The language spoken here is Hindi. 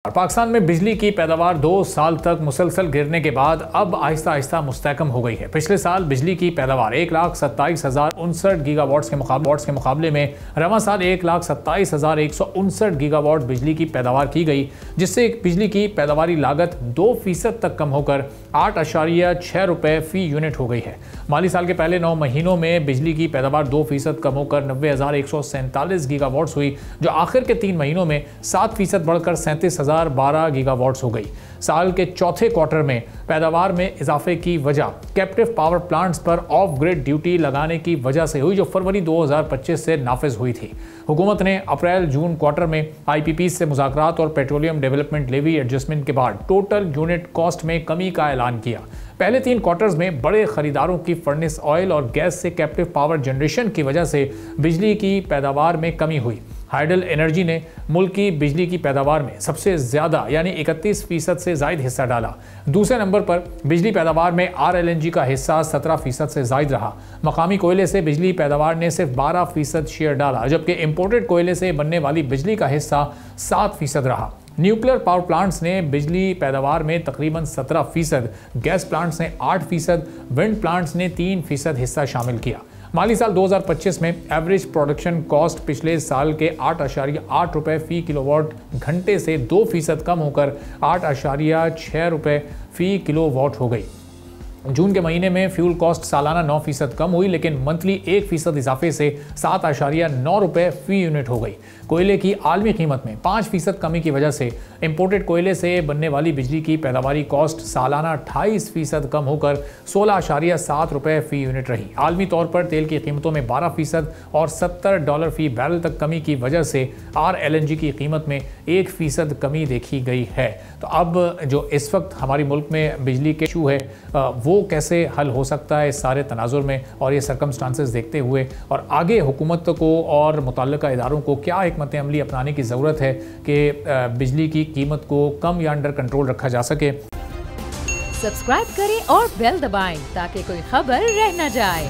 पाकिस्तान में बिजली की पैदावार 2 साल तक मुसलसल गिरने के बाद अब आहिस्ता आहिस्ता मुस्तहकम हो गई है। पिछले साल बिजली की पैदावार 1,27,059 गीगावाट्स के मुकाबले में रवां साल 1,27,159 गीगावाट बिजली की पैदावार की गई, जिससे बिजली की पैदावारी लागत 2% तक कम होकर 8.6 रुपये फी यूनिट हो गई है। माली साल के पहले 9 महीनों में बिजली की पैदावार 2% कम होकर 90,147 गीगावाट्स हुई, जो आखिर के 3 महीनों में 7% बढ़कर 37,012 गीगावाट्स हो गई। साल के चौथे क्वार्टर में पैदावार में इजाफे की वजह कैप्टिव पावर प्लांट्स पर ऑफ ग्रिड ड्यूटी लगाने की वजह से हुई, जो फरवरी 2025 से नाफिज हुई थी। हुकूमत ने अप्रैल-जून क्वार्टर में IPP से मुज़ाकरात और पेट्रोलियम डेवलपमेंट लेवी एडजस्टमेंट के बाद टोटल यूनिट कॉस्ट में कमी का ऐलान किया। पहले 3 क्वार्टर्स में बड़े खरीदारों की फर्नेस ऑयल और गैस से कैप्टिव पावर जनरेशन की वजह से बिजली की पैदावार में कमी हुई। हाइडल एनर्जी ने मुल्क की बिजली की पैदावार में सबसे ज़्यादा यानी 31% से ज़ायद हिस्सा डाला। दूसरे नंबर पर बिजली पैदावार में RLNG का हिस्सा 17% से ज़ायद रहा। मकामी कोयले से बिजली पैदावार ने सिर्फ 12% शेयर डाला, जबकि इम्पोर्टेड कोयले से बनने वाली बिजली का हिस्सा 7% रहा। न्यूक्लियर पावर प्लांट्स ने बिजली पैदावार में तकरीबन 17%, गैस प्लांट्स ने 8%, विंड प्लांट्स ने 3% हिस्सा शामिल किया। माली साल 2025 में एवरेज प्रोडक्शन कॉस्ट पिछले साल के 8.8 रुपये फी किलोवाट घंटे से 2% कम होकर 8.6 रुपये फी किलोवाट हो गई। जून के महीने में फ्यूल कॉस्ट सालाना 9% कम हुई, लेकिन मंथली 1% इजाफे से 7.9 रुपये फी यूनिट हो गई। कोयले की आलमी कीमत में 5% कमी की वजह से इंपोर्टेड कोयले से बनने वाली बिजली की पैदावारी कॉस्ट सालाना 28% कम होकर 16.7 रुपये फी यूनिट रही। आलमी तौर पर तेल की कीमतों में 12% और $70 फी बैरल तक कमी की वजह से RLNG की कीमत में 1% कमी देखी गई है। तो अब जो इस वक्त हमारे मुल्क में बिजली के इशू है वो कैसे हल हो सकता है इस सारे तनाजुर में, और ये सर्कमस्टांसेस देखते हुए और आगे हुकूमत को और मुतल्लिका इदारों को क्या हिकमत अमली अपनाने की ज़रूरत है कि बिजली की कीमत को कम या अंडर कंट्रोल रखा जा सके। सब्सक्राइब करें और बेल दबाएं ताकि कोई खबर रह न जाए।